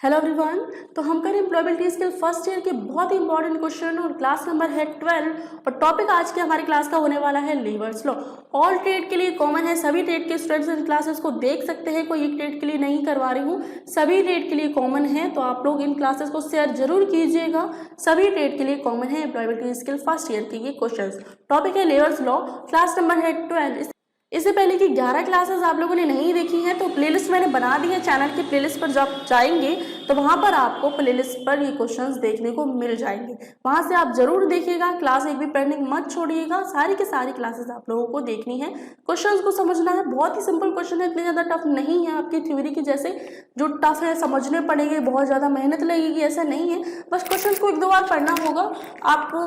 Hello everyone. तो हम करें एम्प्लॉयबिलिटी स्किल फर्स्ट ईयर के बहुत ही इंपॉर्टेंट क्वेश्चन और क्लास नंबर है 12 और टॉपिक आज के हमारी क्लास का होने वाला है लेवर्स लॉ। ऑल ट्रेड के लिए कॉमन है, सभी ट्रेड के स्टूडेंट्स इन क्लासेस को देख सकते हैं, कोई एक ट्रेड के लिए नहीं करवा रही हूँ, सभी ट्रेड के लिए कॉमन है। तो आप लोग इन क्लासेस को शेयर जरूर कीजिएगा, सभी ट्रेड के लिए कॉमन है एम्प्लॉयबिलिटी स्किल फर्स्ट ईयर के ये क्वेश्चन। टॉपिक है लेवर्स लॉ, क्लास नंबर है 12। इससे पहले की 11 क्लासेस आप लोगों ने नहीं देखी हैं तो प्लेलिस्ट मैंने बना दी है, चैनल की प्लेलिस्ट पर जब जाएंगे तो वहां पर आपको प्लेलिस्ट पर ये क्वेश्चंस देखने को मिल जाएंगे, वहां से आप जरूर देखिएगा। क्लास एक भी पेंडिंग मत छोड़िएगा, सारी की सारी क्लासेस आप लोगों को देखनी है, क्वेश्चंस को समझना है। बहुत ही सिंपल क्वेश्चन है, इतने ज़्यादा टफ नहीं है आपकी थ्योरी की जैसे जो टफ है समझने पड़ेंगे, बहुत ज़्यादा मेहनत लगेगी, ऐसा नहीं है। बस क्वेश्चन को एक दो बार पढ़ना होगा आपको।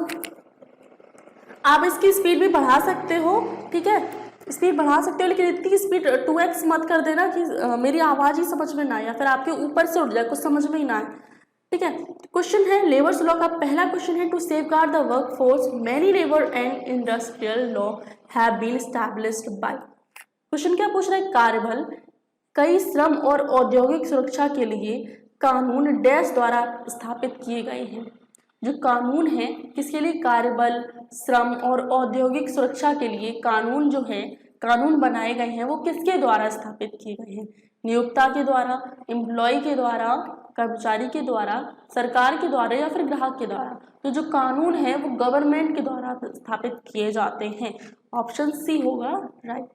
आप इसकी स्पीड भी बढ़ा सकते हो, ठीक है, स्पीड बढ़ा सकते हो, लेकिन इतनी स्पीड 2x मत कर देना कि मेरी आवाज़ ही समझ में ना आए या फिर आपके ऊपर से उठ जाए, कुछ समझ में ही ना आए, ठीक है। क्वेश्चन है लेवर्स लॉ का पहला क्वेश्चन है, to safeguard the work force many labour and industrial law have been established by. Question क्या पूछ रहा है, कार्यबल, कई श्रम और औद्योगिक सुरक्षा के लिए कानून डैश द्वारा स्थापित किए गए हैं। जो कानून है किसके लिए, कार्यबल, श्रम और औद्योगिक सुरक्षा के लिए कानून जो है, कानून बनाए गए हैं वो किसके द्वारा स्थापित किए गए हैं, नियोक्ता के द्वारा, एम्प्लॉय के द्वारा, कर्मचारी के द्वारा, सरकार के द्वारा या फिर ग्राहक के द्वारा। तो जो कानून है वो गवर्नमेंट के द्वारा स्थापित किए जाते हैं, ऑप्शन सी होगा राइट।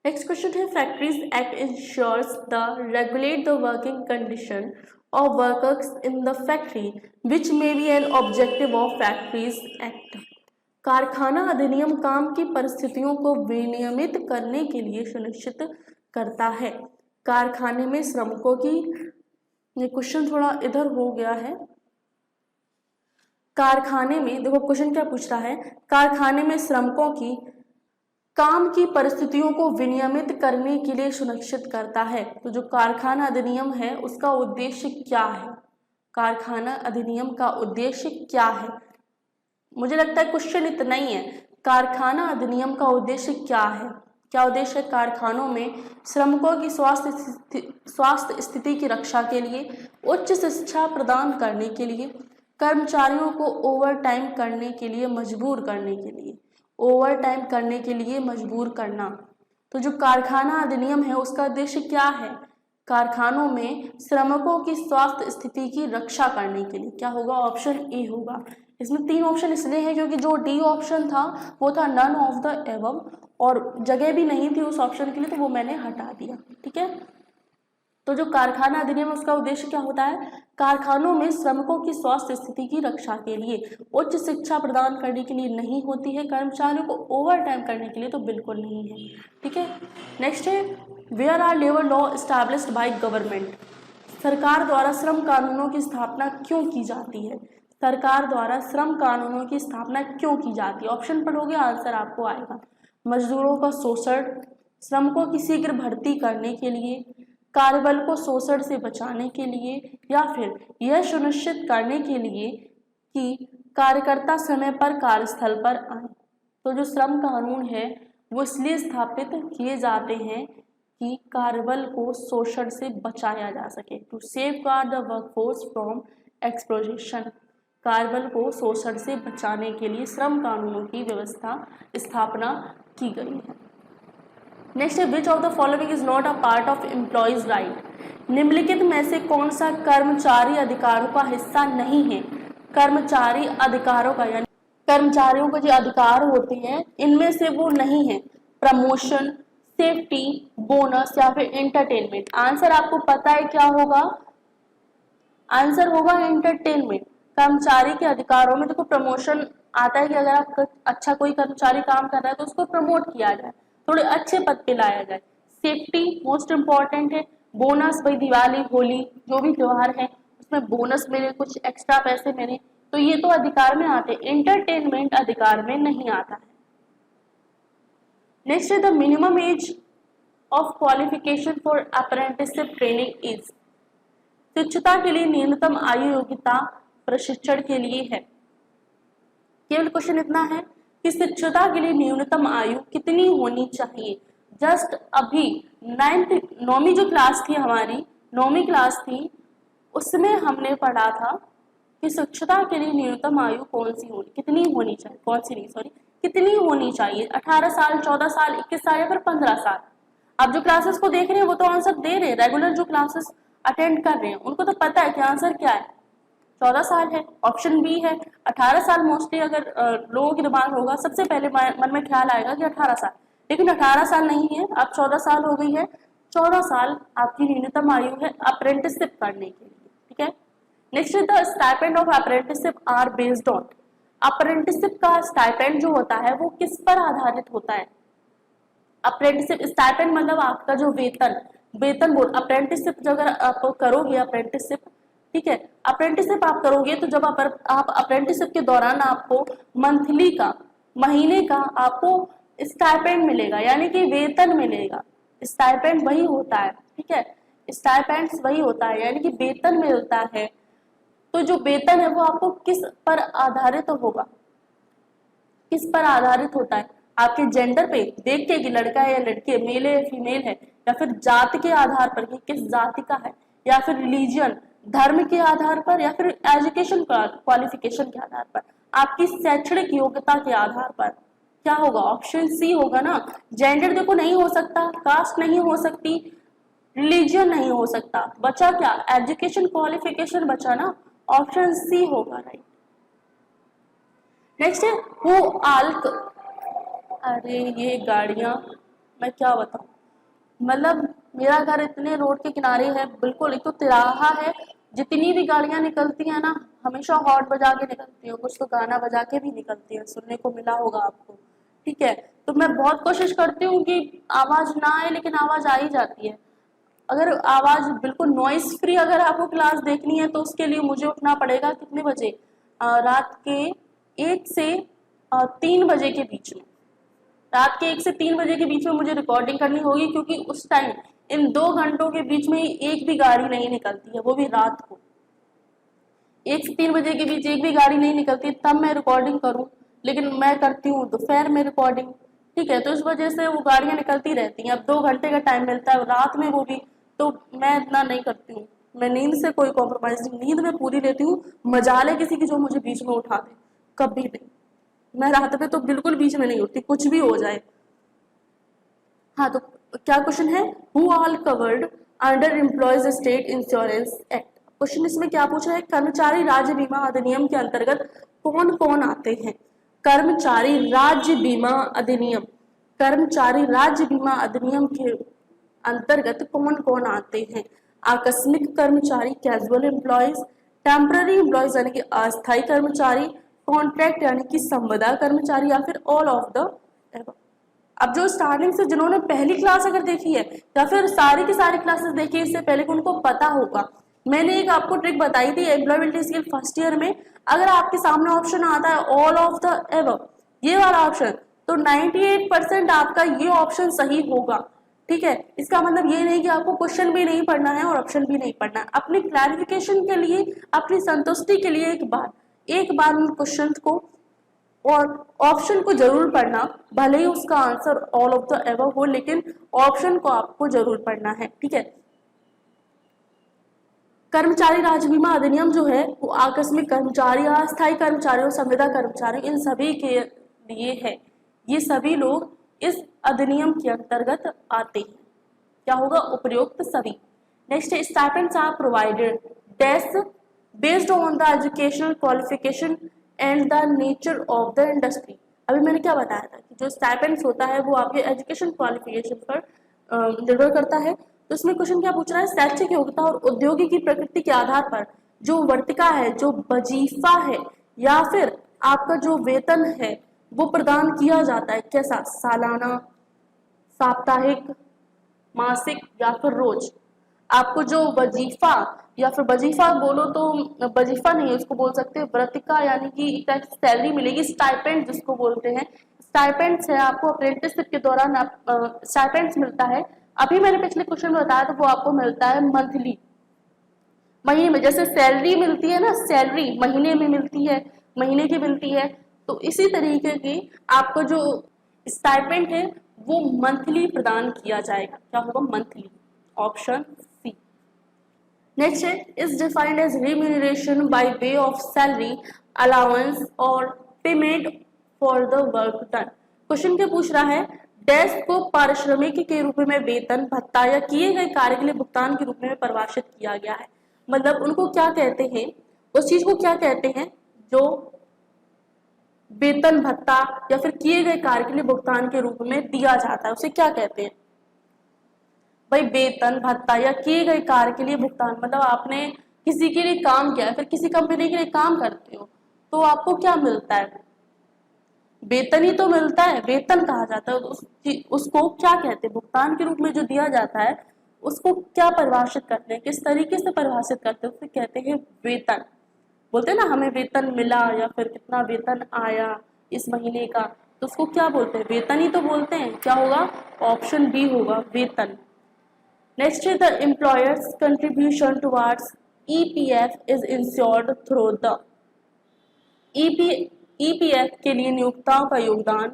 नेक्स्ट क्वेश्चन है, factories act ensures the regulate the working condition of workers in the factory which may be an objective of factories act। कारखाना अधिनियम काम की परिस्थितियों को विनियमित करने के लिए सुनिश्चित करता है। कारखाने में श्रमिकों की, ये क्वेश्चन थोड़ा इधर हो गया है, कारखाने में देखो क्वेश्चन क्या पूछ रहा है, कारखाने में श्रमिकों की काम की परिस्थितियों को विनियमित करने के लिए सुनिश्चित करता है। तो जो कारखाना अधिनियम है उसका उद्देश्य क्या है, कारखाना अधिनियम का उद्देश्य क्या है, मुझे लगता है क्वेश्चन इतना ही है, कारखाना अधिनियम का उद्देश्य क्या है, क्या उद्देश्य है, कारखानों में श्रमिकों की स्वास्थ्य स्थिति की रक्षा के लिए, उच्च शिक्षा प्रदान करने के लिए, कर्मचारियों को ओवर टाइम करने के लिए मजबूर करने के लिए, ओवर टाइम करने के लिए मजबूर करना। तो जो कारखाना अधिनियम है उसका उद्देश्य क्या है, कारखानों में श्रमिकों की स्वास्थ्य स्थिति की रक्षा करने के लिए, क्या होगा, ऑप्शन ए होगा। इसमें 3 ऑप्शन इसलिए है क्योंकि जो डी ऑप्शन था वो था नन ऑफ द एबव और जगह भी नहीं थी उस ऑप्शन के लिए, तो वो मैंने हटा दिया, ठीक है। तो जो कारखाना अधिनियम उसका उद्देश्य क्या होता है, कारखानों में श्रमिकों की स्वास्थ्य स्थिति की रक्षा के लिए, उच्च शिक्षा प्रदान करने के लिए नहीं होती है, कर्मचारियों को ओवर टाइम करने के लिए तो बिल्कुल नहीं है, ठीक है। नेक्स्ट है, where are labour law established by government. सरकार द्वारा श्रम कानूनों की स्थापना क्यों की जाती है, सरकार द्वारा श्रम कानूनों की स्थापना क्यों की जाती है, ऑप्शन पढ़ोगे आंसर आपको आएगा। मजदूरों का शोषण, श्रमिकों की शीघ्र भर्ती करने के लिए, कार्यबल को शोषण से बचाने के लिए, या फिर यह सुनिश्चित करने के लिए कि कार्यकर्ता समय पर कार्यस्थल पर आए। तो जो श्रम कानून है वो इसलिए स्थापित किए जाते हैं कि कार्यबल को शोषण से बचाया जा सके, to safeguard the workforce from exploitation. कार्यबल को शोषण से बचाने के लिए श्रम कानूनों की व्यवस्था स्थापना की गई है। नेक्स्ट है, which of the following is not a part of employees right. निम्नलिखित में से कौन सा कर्मचारी अधिकारों का हिस्सा नहीं है, कर्मचारी अधिकारों का यानी कर्मचारियों को जो अधिकार होते हैं इनमें से वो नहीं है, प्रमोशन, सेफ्टी, बोनस या फिर एंटरटेनमेंट। आंसर आपको पता है क्या होगा, आंसर होगा एंटरटेनमेंट। कर्मचारी के अधिकारों में देखो प्रमोशन आता है कि अगर आप अच्छा कोई कर्मचारी काम कर रहा है तो उसको प्रमोट किया जाए, थोड़े अच्छे पद पे लाया जाए। सेफ्टी मोस्ट इम्पॉर्टेंट है, बोनस भाई दिवाली होली जो भी त्योहार है उसमें बोनस मिले, कुछ एक्स्ट्रा पैसे मिले, तो ये तो अधिकार में आते हैं, एंटरटेनमेंट अधिकार में नहीं आता है। नेक्स्ट है, the minimum age of qualification for apprenticeship training is. शिक्षुता के लिए न्यूनतम आयु योग्यता प्रशिक्षण के लिए है। केवल क्वेश्चन इतना है कि शिक्षुता के लिए न्यूनतम आयु कितनी होनी चाहिए। जस्ट अभी 9वीं जो क्लास थी हमारी 9वीं क्लास थी उसमें हमने पढ़ा था कि शिक्षता के लिए न्यूनतम आयु कितनी होनी चाहिए, 18 साल, 14 साल, 21 साल या फिर 15 साल। आप जो क्लासेस को देख रहे हैं वो तो आंसर दे रहे हैं, रेगुलर जो क्लासेस अटेंड कर रहे हैं उनको तो पता है कि आंसर क्या है, 14 साल है। ऑप्शन बी है 18 साल। मोस्टली अगर लोगों के दिमाग होगा सबसे पहले मन में ख्याल आएगा कि 18 साल, लेकिन 18 साल नहीं है, अब 14 साल हो गई है। 14 साल आपकी न्यूनतम आयु है अप्रेंटिसशिप करने के लिए, ठीक है। Next the stipend of apprenticeship are based on. Apprenticeship का स्टाइपेंड जो होता है वो किस पर आधारित होता है? अप्रेंटिसशिप स्टाइपेंड मतलब आपका जो वेतन बोल, अप्रेंटिसशिप जो अगर आप करोगे अप्रेंटिसशिप, ठीक है, अप्रेंटिसशिप आप करोगे तो जब आप अप्रेंटिसशिप के दौरान आपको मंथली का, महीने का आपको स्टाइपेंड मिलेगा, यानी कि वेतन मिलेगा। स्टाइपेंड वही होता है, ठीक है, स्टाइपेंड्स वही होता है, यानी कि वेतन मिलता है। तो जो वेतन है वो आपको किस पर आधारित होगा, किस पर आधारित होता है? आपके जेंडर पे देख के कि लड़का है या लड़की है, मेल है या फीमेल है, या फिर जात के आधार पर कि किस जाति का है, या फिर रिलीजन धर्म के आधार पर, या फिर एजुकेशन क्वालिफिकेशन के आधार पर, आपकी शैक्षणिक योग्यता के आधार पर। क्या होगा? ऑप्शन सी होगा ना। जेंडर देखो नहीं हो सकता, कास्ट नहीं हो सकती, रिलीजन नहीं हो सकता, बचा क्या? एजुकेशन क्वालिफिकेशन बचा ना, ऑप्शन सी होगा राइट। नेक्स्ट है हु आल्क। अरे ये गाड़ियां मैं क्या बताऊं, मतलब मेरा घर इतने रोड के किनारे है, बिल्कुल एक तो तिराहा है, जितनी भी गाड़ियां निकलती है ना हमेशा हॉर्न बजा के निकलती है, कुछ तो गाना बजा के भी निकलती है, सुनने को मिला होगा आपको, ठीक है। तो मैं बहुत कोशिश करती हूँ कि आवाज ना आए, लेकिन आवाज आ ही जाती है। अगर आवाज बिल्कुल नॉइस फ्री अगर आपको क्लास देखनी है तो उसके लिए मुझे उठना पड़ेगा कितने बजे, रात के 1 से 3 बजे के बीच में। रात के 1 से 3 बजे के बीच में मुझे रिकॉर्डिंग करनी होगी, क्योंकि उस टाइम इन 2 घंटों के बीच में एक भी गाड़ी नहीं निकलती है, वो भी रात को 1 से 3 बजे के बीच एक भी गाड़ी नहीं निकलती, तब मैं रिकॉर्डिंग करूं। लेकिन मैं करती हूँ दोपहर में रिकॉर्डिंग, ठीक है, तो इस वजह से वो गाड़ियां निकलती रहती हैं। अब 2 घंटे का टाइम मिलता है रात में, वो भी तो मैं इतना नहीं करती हूँ। मैं नींद से कोई कॉम्प्रोमाइज नहीं, नींद में पूरी लेती हूँ, मजाल है किसी की जो मुझे बीच में उठा दे, कभी नहीं। मैं रात में तो बिल्कुल बीच में नहीं उठती, कुछ भी हो जाए। हाँ, तो क्या क्वेश्चन है? Who all covered under employees state insurance act. Question इसमें क्या पूछ रहा है? कर्मचारी राज्य बीमा अधिनियम के अंतर्गत कौन कौन आते हैं? कर्मचारी राज्य बीमा अधिनियम, कर्मचारी राज्य बीमा अधिनियम के अंतर्गत कौन कौन आते हैं? आकस्मिक कर्मचारी, कैजुअल एम्प्लॉयज, टेम्पररी एम्प्लॉयज यानी कि अस्थायी कर्मचारी, कॉन्ट्रैक्ट यानी कि संविदा कर्मचारी, या फिर ऑल ऑफ द एबव। अब जो स्टार्टिंग से जिन्होंने पहली क्लास अगर देखी है या फिर सारी की सारी क्लासेस देखी है इससे पहले, उनको पता होगा। मैंने एक आपको ट्रिक बताई थी एम्प्लॉयबिलिटी स्किल फर्स्ट ईयर में, अगर आपके सामने ऑप्शन आता है ऑल ऑफ द एबव, ये वाला ऑप्शन, तो 98% आपका ये ऑप्शन सही होगा, ठीक है। इसका मतलब ये नहीं कि आपको क्वेश्चन भी नहीं पढ़ना है और ऑप्शन भी नहीं पढ़ना है। अपनी क्लैरिफिकेशन के लिए, अपनी संतुष्टि के लिए एक बार उन क्वेश्चन को और ऑप्शन को जरूर पढ़ना, भले ही उसका answer all of the above हो, लेकिन ऑप्शन को आपको जरूर पढ़ना है, ठीक है। कर्मचारी राज्य बीमा अधिनियम जो है वो आकस्मिक कर्मचारी, अस्थायी कर्मचारियों, संविदा कर्मचारी, इन सभी के लिए है। ये सभी लोग इस अधिनियम के अंतर्गत आते हैं। क्या होगा? उपयुक्त सभी। नेक्स्ट है stipends are provided based on the educational qualification and the nature of the industry. अभी मैंने क्या बताया था कि जो स्टाइपेंड्स होता है वो आपके एजुकेशन क्वालिफिकेशन पर निर्भर करता है। तो इसमें क्वेश्चन क्या पूछ रहा है? शैक्षिक योग्यता और औद्योगिक की प्रकृति के आधार पर जो वर्तिका है, जो वजीफा है, या फिर आपका जो वेतन है वो प्रदान किया जाता है। कैसा? सालाना, साप्ताहिक, मासिक या फिर रोज। आपको जो वजीफा, या फिर वजीफा बोलो तो वजीफा नहीं, उसको बोल सकते हैं वर्तिका, यानी कि एक टाइप सैलरी मिलेगी, स्टाइपेंड जिसको बोलते हैं। स्टाइपेंड्स है आपको अप्रेंटिसशिप के दौरान स्टाइपेंड्स मिलता है। अभी मैंने पिछले क्वेश्चन में बताया तो वो आपको मिलता है मंथली, महीने में। जैसे सैलरी मिलती है ना, सैलरी महीने में मिलती है, महीने की मिलती है, तो इसी तरीके की आपको जो स्टाइपेंड है वो मंथली प्रदान किया जाएगा। क्या होगा? Monthly, option C. नेक्स्ट है is defined as remuneration by way of salary, allowance और payment for the work done. Question क्या पूछ रहा है, डैश को पारिश्रमिक के रूप में वेतन, भत्ता या किए गए कार्य के लिए भुगतान के रूप में परिभाषित किया गया है। मतलब उनको क्या कहते हैं, उस चीज को क्या कहते हैं जो वेतन, भत्ता या फिर किए गए कार्य के लिए भुगतान के रूप में दिया जाता है, उसे क्या कहते हैं भाई। वेतन, भत्ता या किए गए कार्य के लिए भुगतान, मतलब आपने किसी के लिए काम किया है, फिर किसी कंपनी के लिए काम करते हो तो आपको क्या मिलता है, वेतन ही तो मिलता है, वेतन कहा जाता है। उसको क्या कहते हैं, भुगतान के रूप में जो दिया जाता है उसको क्या परिभाषित करते हैं, किस तरीके से परिभाषित करते हैं, उसे कहते हैं वेतन। बोलते हैं ना हमें वेतन मिला या फिर कितना वेतन आया इस महीने का, तो उसको क्या बोलते हैं, वेतन ही तो बोलते हैं। क्या होगा, ऑप्शन बी होगा, वेतन। नेक्स्ट है the employers contribution towards EPF is insured through the EPF के लिए नियोक्ताओं का योगदान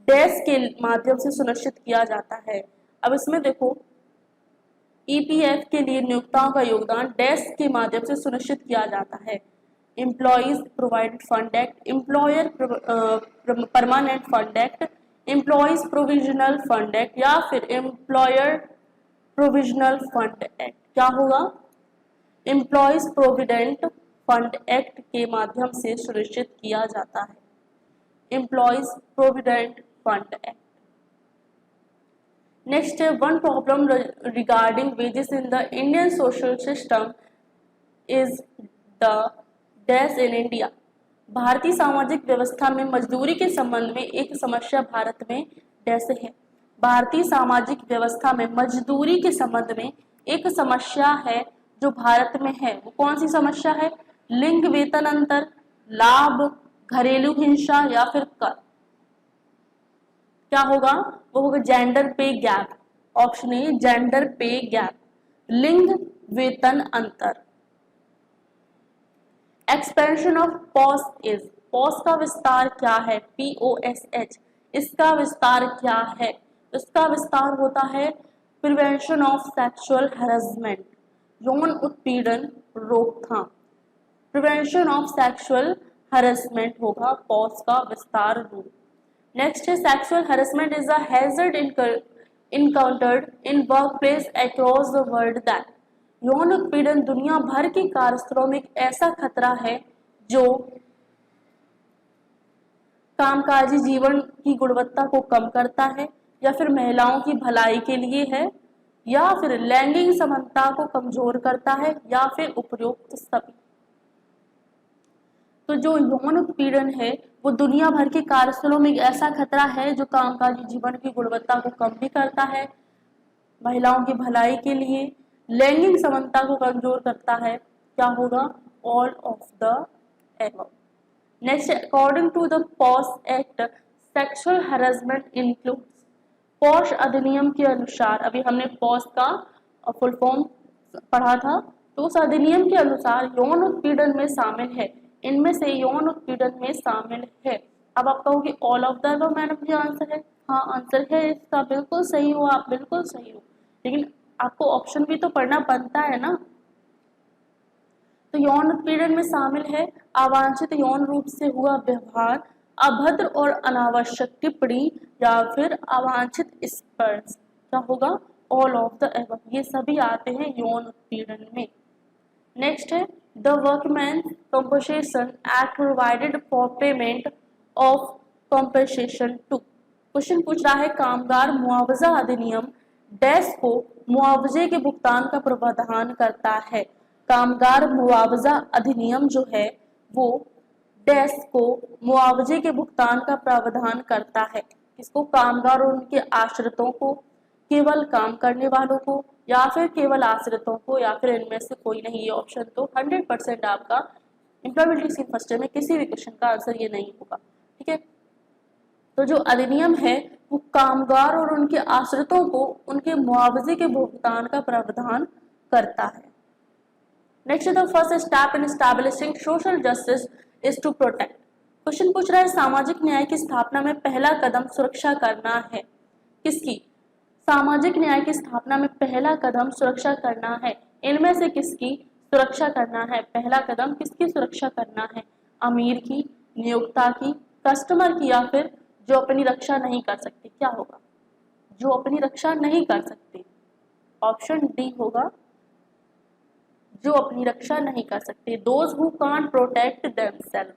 डैश के माध्यम से सुनिश्चित किया जाता है। अब इसमें देखो, ईपीएफ के लिए नियोक्ताओं का योगदान डैश के माध्यम से सुनिश्चित किया जाता है। Employees provided fund act, employer permanent fund act, employees provisional fund act या फिर एम्प्लॉयर प्रोविजनल फंड एक्ट। क्या होगा, एम्प्लॉयज प्रोविडेंट फंड एक्ट के माध्यम से सुनिश्चित किया जाता है, employees provident fund act. Next है one problem regarding wages in the Indian social system is the dash in India. भारतीय सामाजिक व्यवस्था में मजदूरी के संबंध में एक समस्या भारत में डैश है। भारतीय सामाजिक व्यवस्था में मजदूरी के संबंध में एक समस्या है जो भारत में है, वो कौन सी समस्या है, लिंग वेतन अंतर, लाभ, घरेलू हिंसा या फिर कर। क्या होगा, वो होगा gender pay gap. Option A gender pay gap, लिंग वेतन अंतर। Expansion of POSH is, POSH का विस्तार क्या है, POSH, इसका विस्तार क्या है, इसका विस्तार होता है प्रिवेंशन ऑफ सेक्सुअल हैरेसमेंट, यौन उत्पीड़न रोकथाम। प्रिवेंशन ऑफ सेक्सुअल हैरेसमेंट होगा पॉस का विस्तार रूप। नेक्स्ट है sexual harassment is a hazard encountered in workplace across the world that. यौन उत्पीड़न दुनिया भर के कार्यस्थलों में एक ऐसा खतरा है जो कामकाजी जीवन की गुणवत्ता को कम करता है या फिर महिलाओं की भलाई के लिए है या फिर लैंगिक समानता को कमजोर करता है या फिर उपरोक्त सभी। तो जो यौन उत्पीड़न है वो दुनिया भर के कार्यस्थलों में एक ऐसा खतरा है जो कामकाजी जीवन की गुणवत्ता को कम भी करता है, महिलाओं की भलाई के लिए, लैंगिक समानता को कमजोर करता है। क्या होगा, all of the above. Next, according to the POSH act sexual harassment includes, POSH अधिनियम के अनुसार, अभी हमने पॉस का फुल फॉर्म पढ़ा था, तो उस अधिनियम के अनुसार यौन उत्पीड़न में शामिल है, इनमें से यौन उत्पीड़न में शामिल है। अब आप कहोगे all of the above madam ji answer है, हाँ आंसर है इसका, बिल्कुल सही हो आप, बिल्कुल सही हो, लेकिन आपको ऑप्शन भी तो पढ़ना बनता है ना। तो यौन उत्पीड़न में शामिल है अवांछित यौन रूप से हुआ व्यवहार, अभद्र और अनावश्यक टिप्पणी या फिर अवांछित स्पर्श। क्या होगा, ऑल ऑफ द एबव, ये सभी आते हैं यौन उत्पीड़न में। नेक्स्ट है the workman compensation act provided for payment of compensation to. Question पूछ रहा है कामगार मुआवजा अधिनियम डैश को मुआवजे के भुगतान का प्रावधान करता है। कामगार मुआवजा अधिनियम जो है वो डैश को मुआवजे के भुगतान का प्रावधान करता है। इसको कामगार और उनके आश्रितों को, केवल काम करने वालों को या फिर केवल आश्रितों को या फिर इनमें से कोई नहीं। ये ऑप्शन तो 100% आपका एम्प्लॉयबिलिटी स्कीम फर्स्ट ईयर में किसी भी क्वेश्चन का आंसर ये नहीं होगा, ठीक है। तो जो अधिनियम है वो कामगार और उनके आश्रितों को उनके मुआवजे के भुगतान का प्रावधान करता है। Next, the first step in establishing social justice is to protect. Question पूछ रहा है सामाजिक न्याय की स्थापना में पहला कदम सुरक्षा करना है। किसकी, सामाजिक न्याय की स्थापना में पहला कदम सुरक्षा करना है, इनमें से किसकी, सुरक्षा करना है। पहला कदम किसकी सुरक्षा करना है? अमीर की, नियोक्ता की, कस्टमर की, या फिर जो अपनी रक्षा नहीं कर सकते? क्या होगा? जो अपनी रक्षा नहीं कर सकते। ऑप्शन डी होगा, जो अपनी रक्षा नहीं कर सकते। Those who can't protect themselves.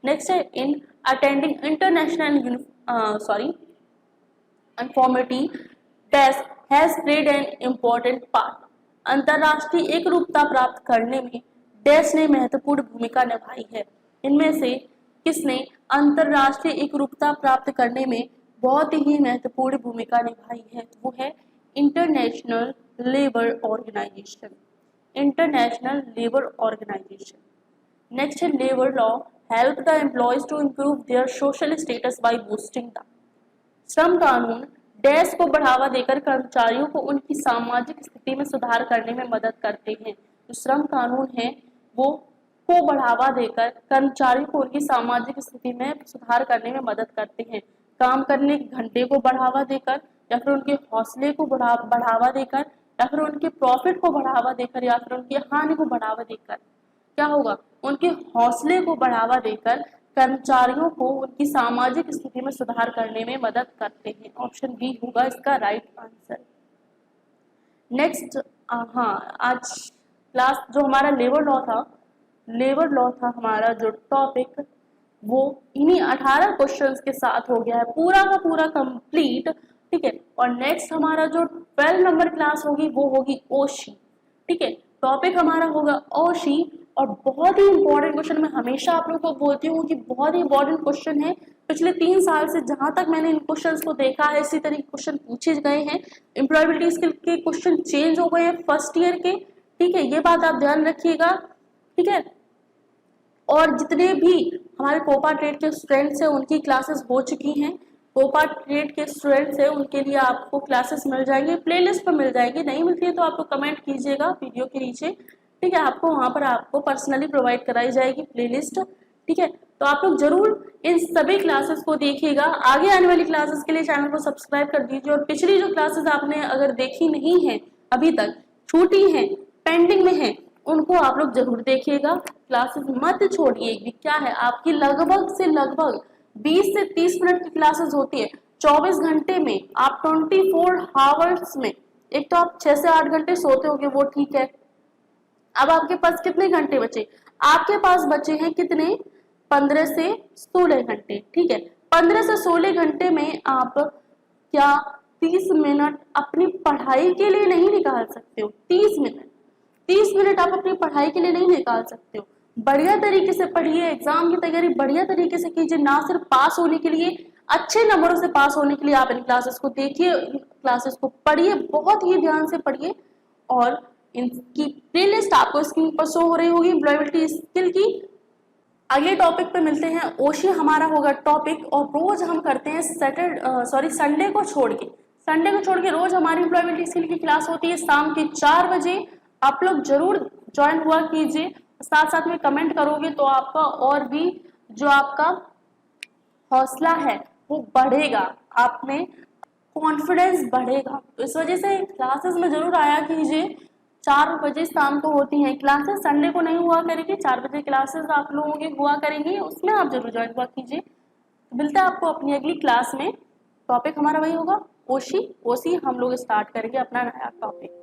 Next है, in attending international conformity test has played an important part. अंतरराष्ट्रीय एक रूपता प्राप्त करने में डैश ने महत्वपूर्ण भूमिका निभाई है। इनमें से किसने अंतरराष्ट्रीय एक रूपता प्राप्त करने में बहुत ही महत्वपूर्ण भूमिका निभाई है? वो है International Labour Organization. International Labour Organization. Next है, labour law help the employees to improve their social status by boosting the. श्रम कानून डैश को बढ़ावा देकर कर्मचारियों को उनकी सामाजिक स्थिति में सुधार करने में मदद करते हैं। जो श्रम कानून है वो को बढ़ावा देकर कर्मचारियों को उनकी सामाजिक स्थिति में सुधार करने में मदद करते हैं। काम करने के घंटे को बढ़ावा देकर, या फिर उनके हौसले को बढ़ावा देकर, या फिर उनके प्रॉफिट को बढ़ावा देकर, या फिर उनकी हानि को बढ़ावा देकर। क्या होगा? उनके हौसले को बढ़ावा देकर कर्मचारियों को उनकी सामाजिक स्थिति में सुधार करने में मदद करते हैं। ऑप्शन बी होगा इसका राइट आंसर। नेक्स्ट, हाँ, आज क्लास जो हमारा लेबर लॉ था हमारा जो टॉपिक, वो इन्हीं 18 क्वेश्चंस के साथ हो गया है पूरा का पूरा कंप्लीट। ठीक है, और नेक्स्ट हमारा जो 12 नंबर क्लास होगी वो होगी ओशी। ठीक है, टॉपिक हमारा होगा ओशी, और बहुत ही इंपॉर्टेंट क्वेश्चन। मैं हमेशा आप लोगों को बोलती हूँ कि बहुत ही इंपॉर्टेंट क्वेश्चन है। पिछले 3 साल से जहां तक मैंने इन क्वेश्चंस को देखा है, इसी तरह के क्वेश्चन पूछे गए हैं। एम्प्लॉयबिलिटी स्किल के क्वेश्चन चेंज हो गए हैं फर्स्ट ईयर के। ठीक है, ये बात आप ध्यान रखिएगा। ठीक है, और जितने भी हमारे कोपा ट्रेड के स्टूडेंट्स हैं उनकी क्लासेस हो चुकी हैं। कोपा ट्रेड के स्टूडेंट्स हैं उनके लिए आपको क्लासेस मिल जाएंगे, प्लेलिस्ट पर मिल जाएंगे। नहीं मिलती है तो आपको कमेंट कीजिएगा वीडियो के नीचे। ठीक है, आपको वहां पर आपको पर्सनली प्रोवाइड कराई जाएगी प्लेलिस्ट। ठीक है, तो आप लोग जरूर इन सभी क्लासेस को देखिएगा। आगे आने वाली क्लासेस के लिए चैनल को सब्सक्राइब कर दीजिए, और पिछली जो क्लासेस आपने अगर देखी नहीं है, अभी तक छूटी हैं, पेंडिंग में है, उनको आप लोग जरूर देखिएगा। क्लासेस मत छोड़िए। क्या है, आपकी लगभग से लगभग 20 से 30 मिनट की क्लासेस होती है 24 घंटे में। आप 24 आवर्स में, एक तो आप 6 से 8 घंटे सोते होगे, वो ठीक है। अब आपके पास कितने घंटे बचे? आपके पास बचे हैं कितने? 15 से 16 घंटे। ठीक है, 15 से 16 घंटे में आप क्या 30 मिनट अपनी पढ़ाई के लिए नहीं निकाल सकते हो? 30 मिनट आप अपनी पढ़ाई के लिए नहीं निकाल सकते हो? बढ़िया तरीके से पढ़िए, एग्जाम की तैयारी बढ़िया तरीके से कीजिए। ना सिर्फ पास होने के लिए, अच्छे नंबरों से पास होने के लिए आप इन क्लासेस को देखिए, क्लासेस को पढ़िए, बहुत ही ध्यान से पढ़िए। और इनकी प्लेलिस्ट आपको स्क्रीन पर शो हो रही होगी एम्प्लॉयबिलिटी स्किल की। अगले टॉपिक पे मिलते हैं। ओशी हमारा होगा टॉपिक, और रोज हम करते हैं संडे को छोड़ के रोज हमारी एम्प्लॉयबिलिटी स्किल की क्लास होती है शाम के 4 बजे। आप लोग जरूर ज्वाइन हुआ कीजिए। साथ साथ में कमेंट करोगे तो आपका और भी जो आपका हौसला है वो बढ़ेगा, आप में कॉन्फिडेंस बढ़ेगा। तो इस वजह से क्लासेस में जरूर आया कीजिए। 4 बजे शाम को होती हैं क्लासेस, संडे को नहीं हुआ करेगी। 4 बजे क्लासेस आप लोगों की हुआ करेंगी, उसमें आप जरूर ज्वाइन हुआ कीजिए। तो मिलता है आपको अपनी अगली क्लास में। टॉपिक हमारा वही होगा ओशी हम लोग स्टार्ट करेंगे अपना नया टॉपिक।